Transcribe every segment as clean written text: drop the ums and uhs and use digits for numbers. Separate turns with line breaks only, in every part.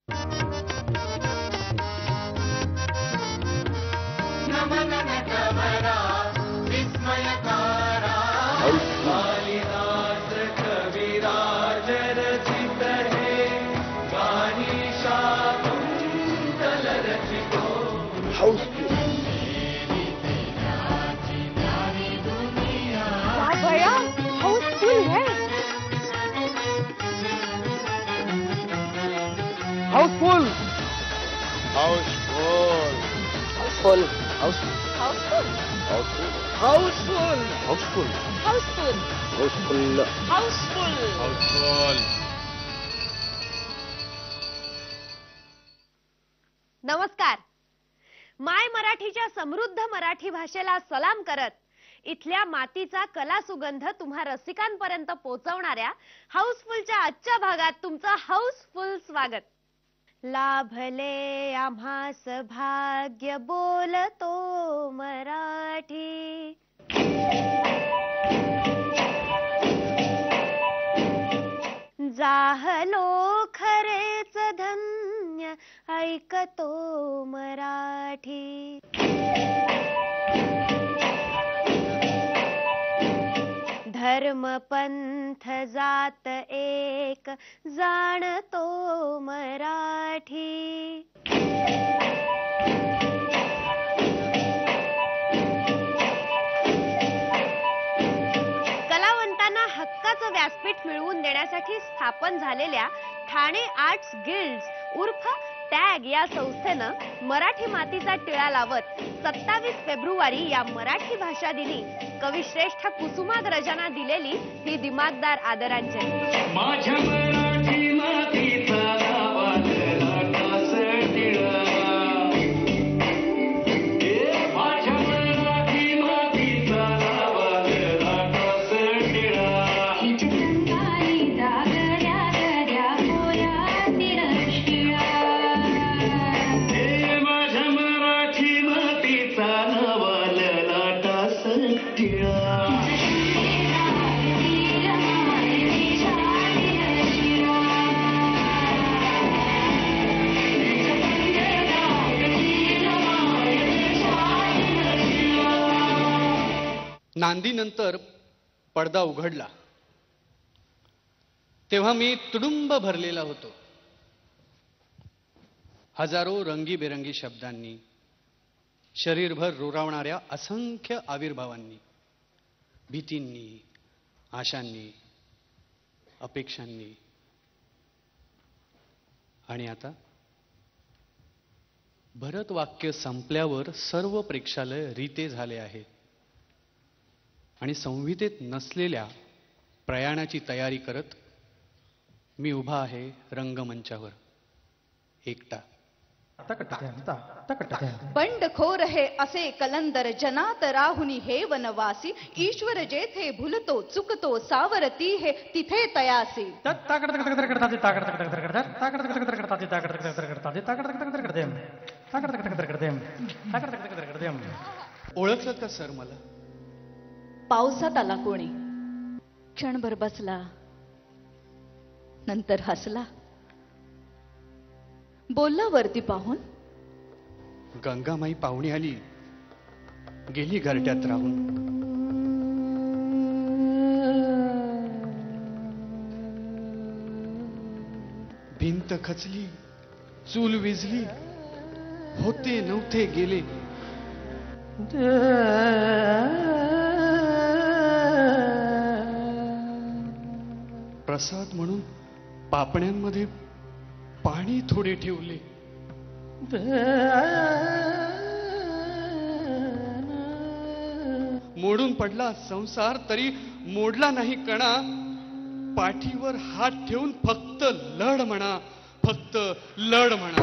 नमन नटवरा विस्मयकारा कालिदास कविराज रचित है गानी शाकुंतल रचितो
भैया हाउसफुल है।
हाउसफुल
हाउसफुल
हाउसफुल
हाउसफुल
हाउसफुल
हाउसफुल
हाउसफुल
हाउसफुल
हाउसफुल
हाउसफुल हाउसफुल.
नमस्कार. माय मराठीच्या समृद्ध मराठी भाषेला सलाम करत इथल्या मातीचा कला सुगंध तुम्हा रसिकांपर्यंत पोहोचवणाऱ्या हाऊसफुलच्या आजच्या भागात तुमचं हाऊसफुल स्वागत. लाभले आम्हास भाग्य बोलतो मराठी. जाहलो खरेच धन्य ऐकतो मराठी. धर्म पंथ जात एक जाणतो मराठी. कलावंतांना हक्काचं व्यासपीठ मिळवून देण्यासाठी स्थापन झालेल्या ठाणे आर्ट्स गिल्ड्स उर्फ टॅग या संस्थेनं मराठी मातीचा टिळा लावत 27 फेब्रुवारी या मराठी भाषा दिनी कविश्रेष्ठ कुसुमाग्रजांना दिलेली ही दिमागदार आदरांजली.
माझ्या मराठी मातीचा लाटास टिळा माझ्या मराठी मातीचा लाटास टिळा माझ्या मराठी मातीचा लाटास टिळा.
नांदीनंतर पडदा उघडला तेव्हा मी तुडुंब भरलेला होतो. हजारो रंगीबेरंगी शब्दांनी शरीरभर रोरावणाऱ्या असंख्य आविर्भावांनी, भीतींनी, आशांनी, अपेक्षांनी. आणि आता भरत वाक्य संपल्यावर सर्व प्रेक्षालय रीते झाले आहे आणि संहितेत नसलेल्या प्रयाणाची तयारी करत मी उभा आहे रंगमंचावर एकटा.
बंडखोर हे असे कलंदर जनात राहुनी हे वनवासी. ईश्वर जेथे भुलतो चुकतो सावरती हे तिथे तयासी.
ओळखलं का सर मला?
पावसात आला कोणी, क्षणभर बसला, नंतर हसला, बोलला वरती पाहून.
गंगामाई पाहुणी आली, गेली घरट्यात राहून. भिंत खचली, चूल विझली, होते नव्हते गेले. प्रसाद म्हणून पापण्यांमध्ये पाणी थोडे ठेवले. मोडून पडला संसार तरी मोडला नाही कणा. पाठीवर हात ठेवून फक्त लढ म्हणा, फक्त लढ म्हणा.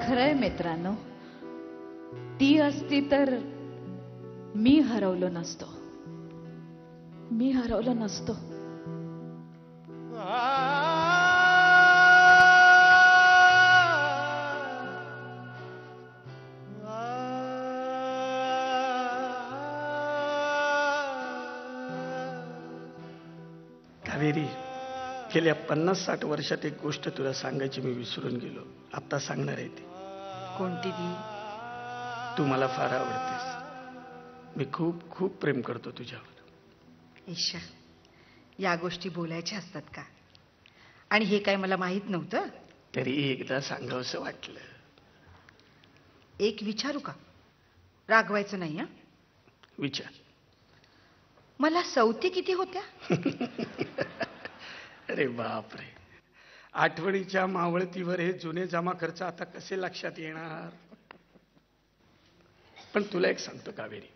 खरंय मित्रांनो, ती असती तर मी हरवलो नसतो, मी हरवलो नसतो.
कावेरी, गेल्या 50-60 वर्षात एक गोष्ट तुला सांगायची मी विसरून गेलो. आता सांगणार आहे ती.
कोणती ती?
तू मला फार आवडतेस. मी खूप खूप प्रेम करतो तुझ्यावर.
ईशा, या गोष्टी बोलायच्या असतात का? आणि हे काय मला माहित नव्हतं.
तरी एकदा सांगावंसं वाटलं.
एक विचारू का? रागवायचं नाही.
विचार.
मला सवती किती होत्या?
अरे बापरे, आठवणीच्या मावळतीवर हे जुने जमा खर्च आता कसे लक्षात येणार? पण तुला एक सांगतो कावेरी,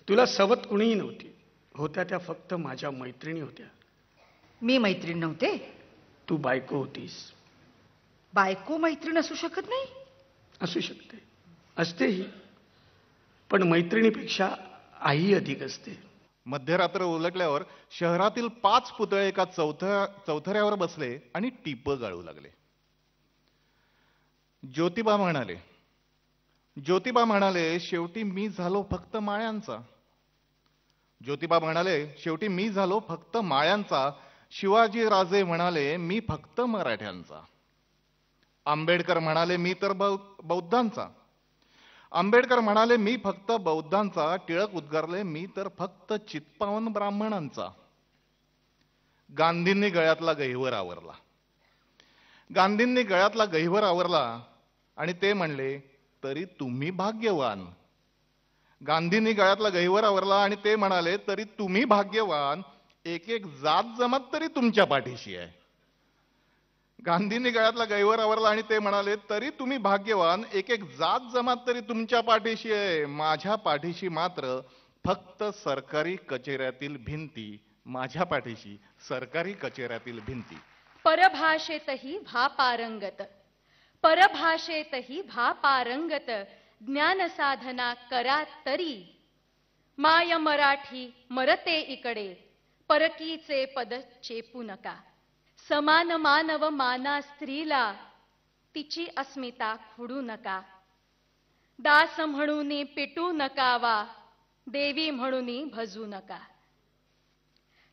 तुला सवत कुणीही नव्हती. होत्या त्या फक्त माझ्या मैत्रिणी होत्या.
मी मैत्रीण नव्हते.
तू बायको होतीस.
बायको मैत्रीण असू शकत नाही?
असू शकते, असतेही, पण मैत्रिणीपेक्षा आई अधिक असते.
मध्यरात्र उलटल्यावर शहरातील 5 पुतळे एका चौथऱ्यावर बसले आणि टिपं गाळू लागले. ज्योतिबा म्हणाले, शेवटी मी झालो फक्त माळ्यांचा. ज्योतिबा म्हणाले, शेवटी मी झालो फक्त माळ्यांचा. शिवाजी राजे म्हणाले, मी फक्त मराठ्यांचा. आंबेडकर म्हणाले, मी तर बौद्धांचा. आंबेडकर म्हणाले, मी फक्त बौद्धांचा. टिळक उद्गारले, मी तर फक्त चित्पावन ब्राह्मणांचा. गांधींनी गळ्यातला गहिवर आवरला आणि ते म्हणले, तरी तुम्ही भाग्यवान. गांधींनी गळ्यातला गहिवर आवरला आणि ते म्हणाले, तरी तुम्ही भाग्यवान. एक एक जात जमात तरी तुमच्या पाठीशी आहे. गांधींनी गळ्यातला गहिवर आवरला आणि ते म्हणाले, तरी तुम्ही भाग्यवान. एक एक जात जमात तरी तुमच्या पाठीशी आहे. माझ्या पाठीशी मात्र फक्त सरकारी कचेऱ्यातील भिंती. माझ्या पाठीशी सरकारी कचेऱ्यातील भिंती.
परभाषेतही भापारंगत ज्ञान साधना करा तरी. माय मराठी मरते इकडे, परकीचे पद चेपू नका. समान मानव माना स्त्रीला, तिची अस्मिता खुडू नका. दास म्हणून पेटू नकावा, देवी म्हणून भजू नका.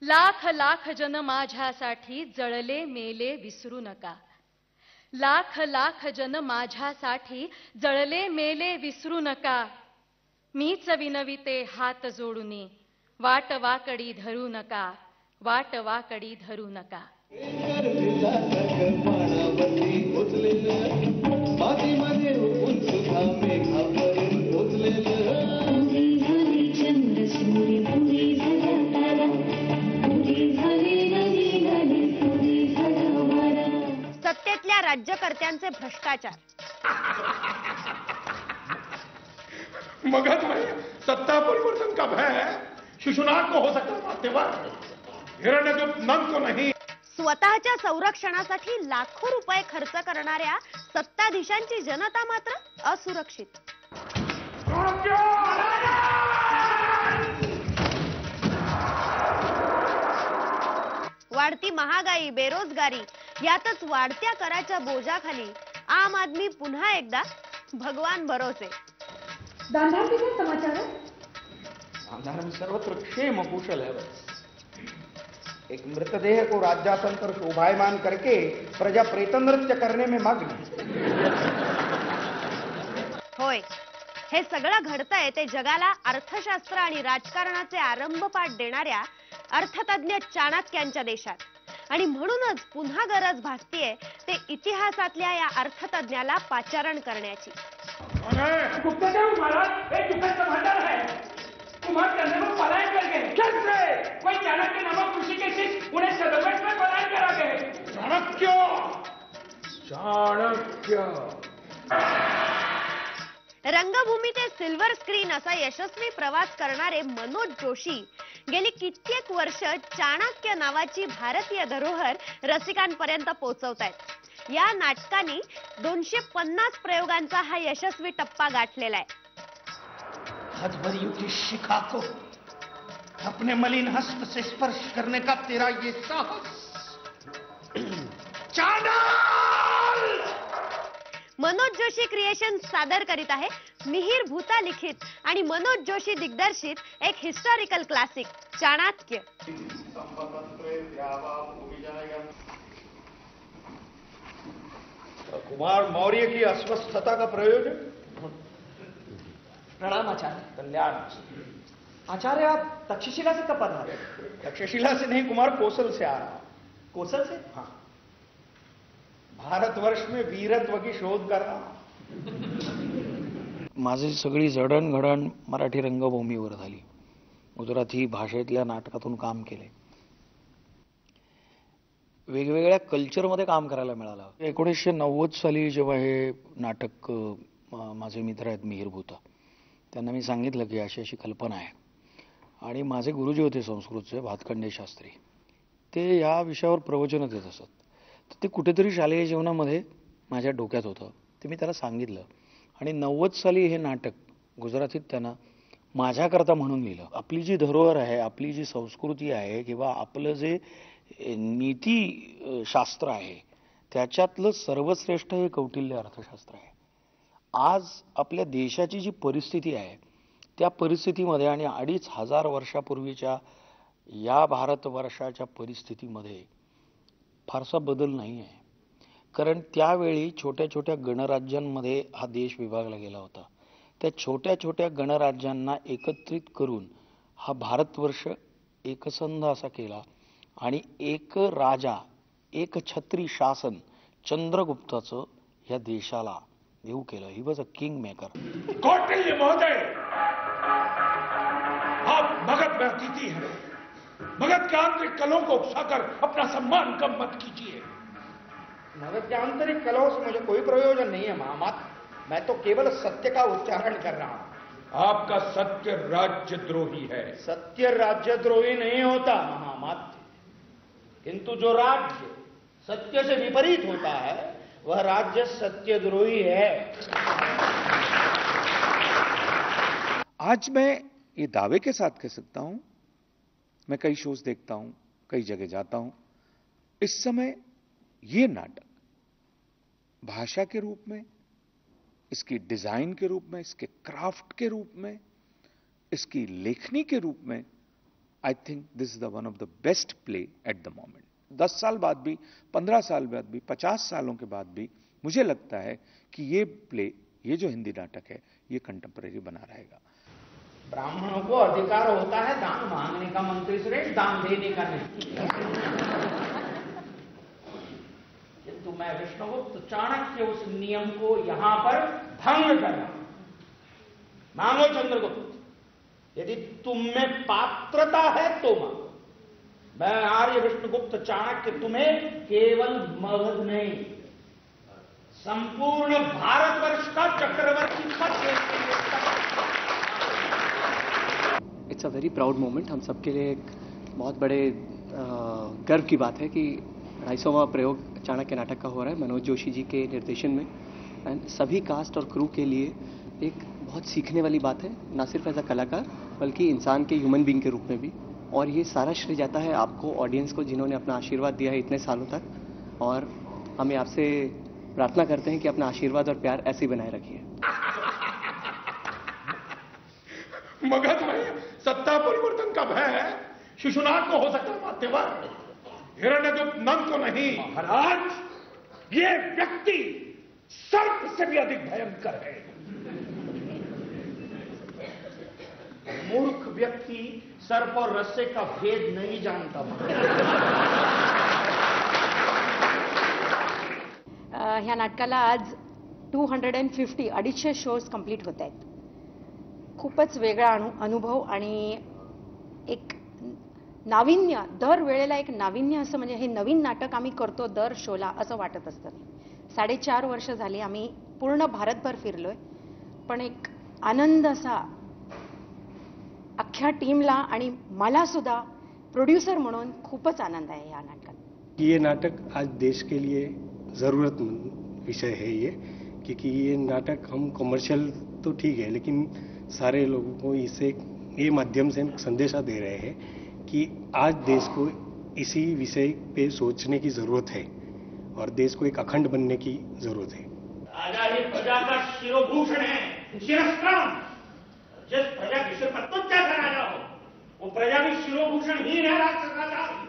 लाख लाख जन माझ्यासाठी जळले मेले विसरू नका. लाख लाख जन माझ्यासाठी जळले मेले विसरू नका. मीच विनविते हात जोडून, वाट वाकडी धरू नका. वाट वाकडी धरू नका.
सत्तेतल्या राज्यकर्त्यांचे भ्रष्टाचार.
मगध में सत्ता परिवर्तन का भय शिशुनाथ को हो सकता है, माध्यवर हिरण्यगर्भ नंद को नहीं.
स्वतःच्या संरक्षणासाठी लाखो रुपये खर्च करणाऱ्या सत्ताधीशांची जनता मात्र असुरक्षित. वाढती महागाई, बेरोजगारी यातच वाढत्या कराच्या बोजाखाली आम आदमी पुन्हा एकदा भगवान भरोसे.
गांधार के क्या समाचार है?
गांधार में सर्वत्र क्षेम कुशल है. बस एक मृतदेह को राज्यासन पर शोभायमान करके प्रजा प्रेत नृत्य करने में मग्न.
होय, हे सगळं घडतंय ते जगाला अर्थशास्त्र आणि राजकारणाचे आरंभपाठ देणाऱ्या अर्थतज्ञ चाणक्यांच्या देशात. आणि म्हणूनच पुन्हा गरज भासतीये ते इतिहासातल्या या अर्थतज्ञाला पाचारण करण्याची.
गुप्तचर महाराज एक दुकान भंडार है. कुमार करने में पलायन कर गए. कैसे? कोई चाणक्य नामक ऋषि के शिष्य उन्हें सदमेश में पलायन करा गए. चाणक्य
रंगभूमी ते सिल्वर स्क्रीन असा यशस्वी प्रवास करणारे मनोज जोशी गेली कित्येक वर्ष चाणक्य नावाची भारतीय धरोहर रसिकांपर्यंत पोहोचवतायत. या नाटकाने 250 प्रयोगांचा हा यशस्वी टप्पा गाठलेला आहे.
हथभरियों की शिखा को अपने मलिन हस्त से स्पर्श करने का तेरा ये साहस. चांडाल!
मनोज जोशी क्रिएशन सादर करीत आहे मिहिर भूता लिखित आणि मनोज जोशी दिग्दर्शित एक हिस्टॉरिकल क्लासिक चाणक्य.
कुमार मौर्य की अस्वस्थता का प्रयोजन.
प्रणाम आचार्य.
कल्याण.
आचार्य आप तक्षशिला से कब पधारे?
तक्षशिला से नहीं कुमार, कोसल से आ रहा.
कोसल से?
हाँ. भारतवर्ष में वीरत्व की शोध कर रहा.
माझी सगळी जडणघडण मराठी रंगभूमीवर झाली. गुजराती भाषेतल्या नाटकातून काम केले. वेगवेगळ्या कल्चरमध्ये काम करायला मिळालं. 1990 साली जेव्हा हे नाटक माझे मित्र आहेत मिहीर भूता, त्यांना मी सांगितलं की अशी अशी कल्पना आहे. आणि माझे गुरुजी होते संस्कृतचे भातखंडे शास्त्री, ते या विषयावर प्रवचन देत असत. तर ते कुठेतरी शालेय जीवनामध्ये माझ्या डोक्यात होतं. ते मी त्याला सांगितलं आणि 90 साली हे नाटक गुजरातीत त्यांना माझ्याकरता म्हणून लिहिलं. आपली जी धरोहर आहे, आपली जी संस्कृती आहे किंवा आपलं जे नीती शास्त्र आहे, त्याच्यातलं सर्वश्रेष्ठ हे कौटिल्य अर्थशास्त्र आहे. आज आपल्या देशाची जी परिस्थिती आहे, त्या परिस्थितीमध्ये आणि 2500 वर्षापूर्वीच्या या भारतवर्षाच्या परिस्थितीमध्ये फारसा बदल नाही आहे. कारण त्यावेळी छोट्या छोट्या गणराज्यांमध्ये हा देश विभागला गेला होता. त्या छोट्या छोट्या गणराज्यांना एकत्रित करून हा भारतवर्ष एकसंध असा केला आणि एक राजा, एक छत्री शासन चंद्रगुप्ताचं या देशाला देऊ केलं. He was a king maker.
Kautilya महोदय, आप मगध में अतिथि हैं. मगध के आंतरिक कलों को उकसाकर अपना सम्मान कम मत कीजिए.
मगध के आंतरिक कलहों से मुझे कोई प्रयोजन नहीं है महामत. मैं तो केवल सत्य का उच्चारण कर रहा हूं.
आपका सत्य राज्यद्रोही है.
सत्य राज्यद्रोही नहीं होता महामत, किंतु जो राज्य सत्य से विपरीत होता है वह राज्य सत्यद्रोही है.
आज मैं ये दावे के साथ कह सकता हूं, मैं कई शोज देखता हूं, कई जगह जाता हूं, इस समय ये नाटक भाषा के रूप में, इसकी डिजाइन के रूप में, इसके क्राफ्ट के रूप में, इसकी लेखनी के रूप में, I think this is the one of the best play at the moment. 10 साल बाद भी, 15 साल बाद भी, 50 सालों के बाद भी मुझे लगता है कि ये प्ले, ये जो हिंदी नाटक है, ये कंटेम्परेरी बना रहेगा.
ब्राह्मणों को अधिकार होता है दान मांगने का, मंत्री श्रेष्ठ, दान देने का नहीं. किंतु मैं विष्णुगुप्त चाणक्य उस नियम को यहां पर भंग कर रहा हूं. मांगो चंद्रगुप्त, यदि तुम में पात्रता है तो मांगो. मैं आर्य विष्णुगुप्त चाणक्य तुम्हें केवल मगध नहीं, संपूर्ण भारतवर्ष का चक्रवर्ती पद देने के लिए.
It's a very proud moment. हम सबके लिए एक बहुत बड़े गर्व की बात है कि 250वां प्रयोग चाणक्य नाटक का हो रहा है मनोज जोशी जी के निर्देशन में. एंड सभी कास्ट और क्रू के लिए एक बहुत सीखने वाली बात है, ना सिर्फ एज अ कलाकार बल्कि इंसान के ह्यूमन बीइंग के रूप में भी. और ये सारा श्रेय जाता है आपको, ऑडियंस को, जिन्होंने अपना आशीर्वाद दिया है इतने सालों तक. और हमें आपसे प्रार्थना करते हैं कि अपना आशीर्वाद और प्यार ऐसे ही बनाए रखिए.
मगध में सत्ता परिवर्तन का भय है. शिशुनाथ को हो सकता है मध्यवर्ग, हिरण्यगुप्त नंद को नहीं. महाराज, ये व्यक्ति सर्प से भी अधिक भयंकर है.
मूर्ख व्यक्ति सर्प और रस्से का भेद नहीं जानता.
ह्या नाटकाला आज 250 शोज कंप्लीट होत आहेत. खूपच वेगळा अनुभव आणि एक नाविन्य, दर वेळेला एक नाविन्य असं, म्हणजे हे नवीन नाटक आम्ही करतो दर शोला असं वाटत असतं. 4.5 वर्ष झाली आम्ही पूर्ण भारतभर फिरलोय, पण एक आनंद असा अख्ख्या टीमला आणि मला सुद्धा प्रोड्यूसर म्हणून खूपच आनंद आहे या नाटकात.
ये नाटक आज देश के लिए ज़रूरतमंद विषय है ये, क्योंकि ये नाटक हम कमर्शियल तो ठीक है, लेकिन सारे लोगों को इसे ये माध्यम से संदेशा दे रहे हैं कि आज देश को इसी विषय पे सोचने की ज़रूरत है और देश को एक अखंड बनने की ज़रूरत है.
राजा ही प्रजा का शिरोभूषण है, शिरस्त्राण. जिस प्रजा के सिर पर तुच्छ सा राजा हो, वो प्रजा भी शिरोभूषण ही नहीं राज करना चाहती।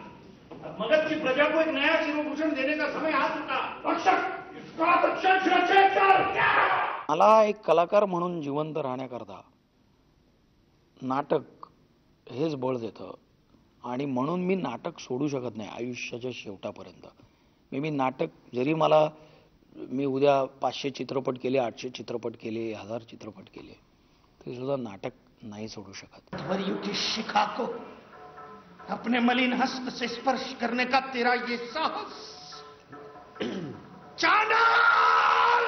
अब मगध की प्रजा को एक नया शिरोभूषण देने का समय आ चुका। रक्षक, इसका रक्षण सुरक्षित कर।
मला एक कलाकार म्हणून जिवंत राहण्याकरता नाटक हेच बळ देतं आणि म्हणून मी नाटक सोडू शकत नाही आयुष्याच्या शेवटापर्यंत. मी नाटक जरी मी उद्या 500 चित्रपट केले, 800 चित्रपट केले, 1000 चित्रपट केले, तरी सुद्धा नाटक नाही सोडू शकत.
मृत्यु की शिखा को अपने मलिन हस्त से स्पर्श करने का तेरा ये साहस, चांडाल!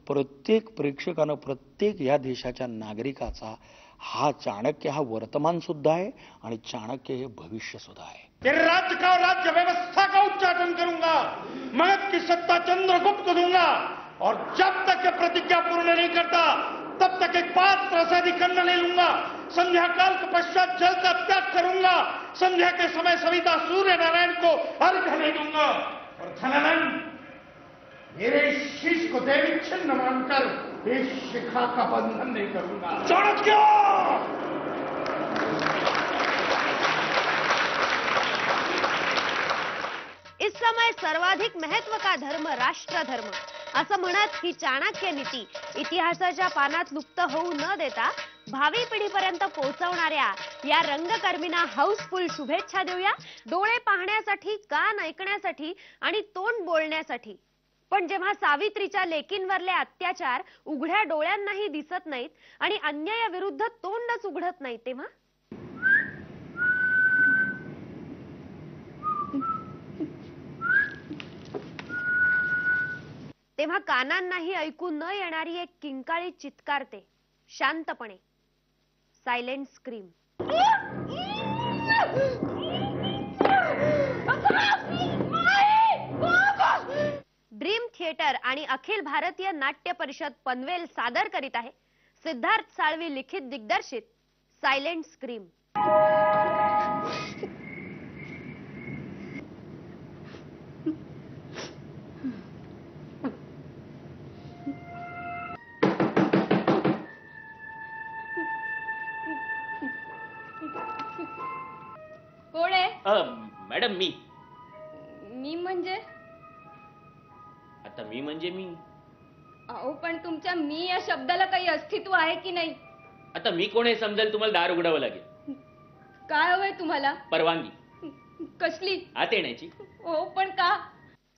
प्रत्येक प्रेक्षकानं, प्रत्येक या देशाच्या नागरिकाचा हा चाणक्य हा वर्तमान सुद्धा आहे आणि चाणक्य हे भविष्य सुद्धा आहे.
तेरे राज्य का और राज्य व्यवस्था का उच्चाटन करूंगा, मगध की सत्ता चंद्रगुप्त को दूंगा और जब तक ये प्रतिज्ञा पूर्ण नहीं करता तब तक एक पात्र अधिक अन्न नहीं लूंगा. संध्या काल के पश्चात जल का त्याग करूंगा. संध्या के समय सविता सूर्य नारायण को अर्घ्य नहीं दूंगा. और धनानंद, मेरे शीश को देवी छिन्न मानकर इस शिखा का बंधन नहीं करूंगा. चाणक्य!
इस समय सर्वाधिक महत्व का धर्म राष्ट्र धर्म असं म्हणत ही चाणक्य नीती इतिहासाच्या पानात लुप्त होऊ न देता भावी पिढीपर्यंत पोहोचवणाऱ्या या रंगकर्मींना हाऊसफुल शुभेच्छा देऊया. डोळे पाहण्यासाठी, कान ऐकण्यासाठी आणि तोंड बोलण्यासाठी. पण जेव्हा सावित्रीच्या लेकींवरले अत्याचार उघड्या डोळ्यांनाही दिसत नाहीत आणि अन्यायाविरुद्ध तोंडच उघडत नाही, तेव्हा कानांनाही ऐकू न येणारी एक किंकाळी चित्कारते शांतपणे. Silent scream. ड्रीम थिएटर आणि अखिल भारतीय नाट्य परिषद पनवेल सादर करीत आहे सिद्धार्थ साळवी लिखित दिग्दर्शित सायलेंट स्क्रीम.
कोण आहे?
मॅडम मी
म्हणजे
आता मी
अहो, पण तुमच्या मी या शब्दाला काही अस्तित्व आहे की नाही?
आता मी कोण हे समजेल तुम्हाला दार उघडावं लागेल.
काय हवंय तुम्हाला?
परवानगी.
कसली?
आत येण्याची.
हो, पण का?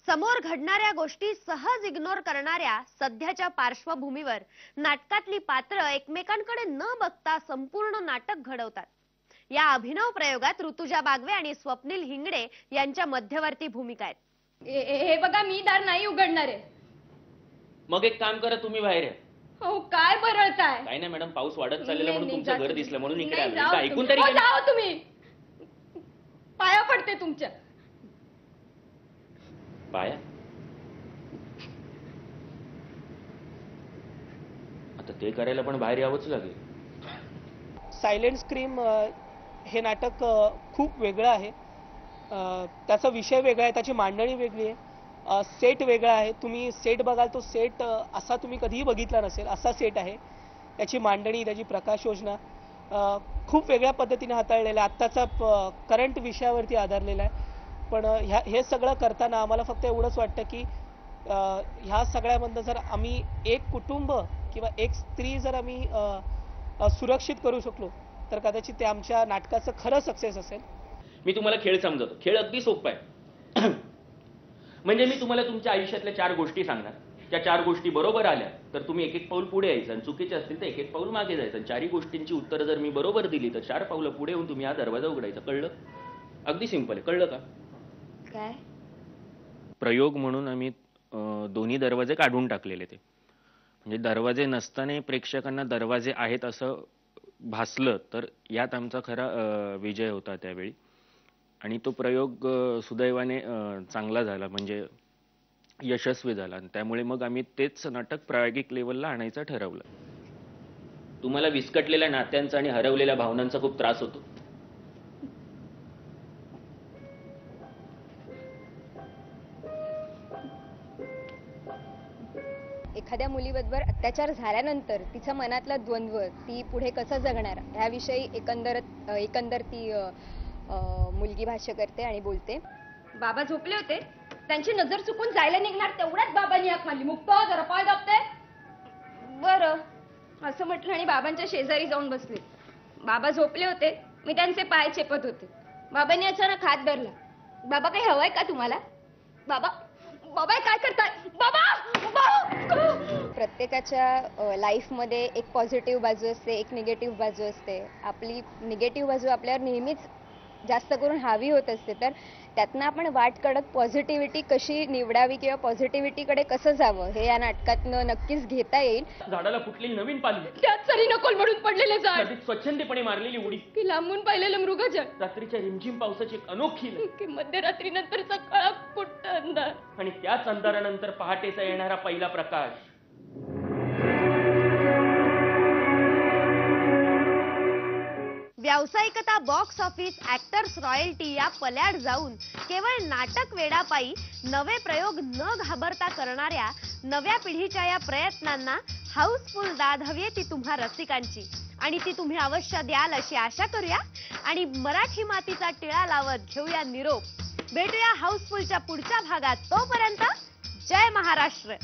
समोर घडणाऱ्या गोष्टी सहज इग्नोर करणाऱ्या सध्याच्या पार्श्वभूमीवर नाटकातली पात्र एकमेकांकडे न बघता संपूर्ण नाटक घडवतात. या अभिनव प्रयोगात ऋतुजा बागवे आणि स्वप्नील हिंगडे यांच्या मध्यवर्ती भूमिका आहेत.
हे बघा, मी दार नाही उघडणार आहे.
मग एक काम करा, तुम्ही बाहेर या.
हो, काय बरळताय?
काय नाही मॅडम, पाऊस वाढत चाललेला म्हणून
नाही,
तुमचं घर दिसलं म्हणून इकडे
नाही,
आलो.
जाओ
ऐकून
तुम्ही.
तरी घ्या.
जाओ तुम्ही, पाया पडते तुमच्या.
पाया? आता ते करायला पण बाहेर यावंच लागेल.
सायलेंट स्क्रीम हे नाटक खूप वेगळं आहे. त्याचा विषय वेगळा आहे, त्याची मांडणी वेगळी आहे, सेट वेगळा आहे. तुम्ही सेट बघाल तो सेट असा तुम्ही कधीही बघितला नसेल असा सेट आहे. त्याची मांडणी, त्याची प्रकाश योजना खूप वेगळ्या पद्धतीने हाताळलेला आहे. आत्ताचा करंट विषयावरती आधारलेला आहे. पण हे सगळं करताना आम्हाला फक्त एवढंच वाटतं की ह्या सगळ्यामधनं जर आम्ही एक कुटुंब किंवा एक स्त्री जर आम्ही सुरक्षित करू शकलो तर कदाचित ते आमच्या नाटकाचं खरं सक्सेस असेल.
मी तुम्हाला खेळ समजवतो. खेळ अगदी सोपा आहे. म्हणजे मी तुम्हाला तुमच्या आयुष्यातल्या 4 गोष्टी सांगणार. त्या 4 गोष्टी बरोबर आल्या तर तुम्ही एक एक पाऊल पुढे यायचं आणि चुकीचे असतील तर एक एक पाऊल मागे जायचं. 4ही गोष्टींची उत्तरं जर मी बरोबर दिली तर 4 पावलं पुढे येऊन तुम्ही हा दरवाजा उघडायचा. कळलं? अगदी सिंपल आहे. कळलं का?
काय?
प्रयोग म्हणून आम्ही दोन्ही दरवाजे काढून टाकलेले. ते म्हणजे दरवाजे नसताना प्रेक्षकांना दरवाजे आहेत असं भासलं तर यात आमचा खरा विजय होता त्यावेळी. आणि तो प्रयोग सुदैवाने चांगला झाला, म्हणजे यशस्वी झाला. त्यामुळे मग आम्ही तेच नाटक प्रायोगिक लेवलला आणायचं ठरवलं. तुम्हाला विस्कटलेल्या नात्यांचा आणि हरवलेल्या भावनांचा खूप त्रास होतो.
एक
एखाद्या मुलीबरोबर अत्याचार झाल्यानंतर तिच्या मनातला द्वंद्व ती पुढे कसं जगणार ह्याविषयी एकंदर ती मुलगी भाष्य करते आणि बोलते.
बाबा झोपले होते, त्यांची नजर चुकून जायला निघणार तेवढ्यात बाबांनी हाक मारली, मुक्त हो, जरा पाय दाबते. बरं असं म्हटलं आणि बाबांच्या शेजारी जाऊन बसले. बाबा झोपले होते, मी त्यांचे पाय चेपत होते. बाबांनी अचानक हात धरला. बाबा काही हवंय का तुम्हाला? बाबा बाबा काय करताय? बाबा
प्रत्येकाच्या लाईफमध्ये एक पॉझिटिव्ह बाजू असते, एक निगेटिव्ह बाजू असते. आपली निगेटिव्ह बाजू आपल्यावर नेहमीच जास्त करून हावी होत असते, तर त्यातनं आपण वाट काढत पॉझिटिव्हिटी कशी निवडावी किंवा पॉझिटिव्हिटीकडे कसं जावं हे या नाटकातनं नक्कीच घेता येईल.
झाडाला फुटलेली नवीन पालवी,
त्यात सरी नकोल म्हणून पडलेले झाड,
नदीत स्वच्छंदीपणे मारलेली उडी,
की लांबून पाहिलेलं मृगजळ,
रात्रीच्या रिमझिम पावसाची एक अनोखी लय,
की मध्यरात्रीनंतरचा काळा कुट्ट अंधार,
आणि त्याच अंधारानंतर पहाटेचा येणारा पहिला प्रकाश.
व्यावसायिकता, बॉक्स ऑफिस, ऍक्टर्स रॉयल्टी या पल्याड जाऊन केवळ नाटक वेडापायी नवे प्रयोग न घाबरता करणाऱ्या नव्या पिढीच्या या प्रयत्नांना हाऊसफुल दाद हवी ती तुम्हा रसिकांची, आणि ती तुम्ही अवश्य द्याल अशी आशा करूया. आणि मराठी मातीचा टिळा लावत घेऊया निरोप. भेटूया हाऊसफुलच्या पुढच्या भागात. तोपर्यंत जय महाराष्ट्र.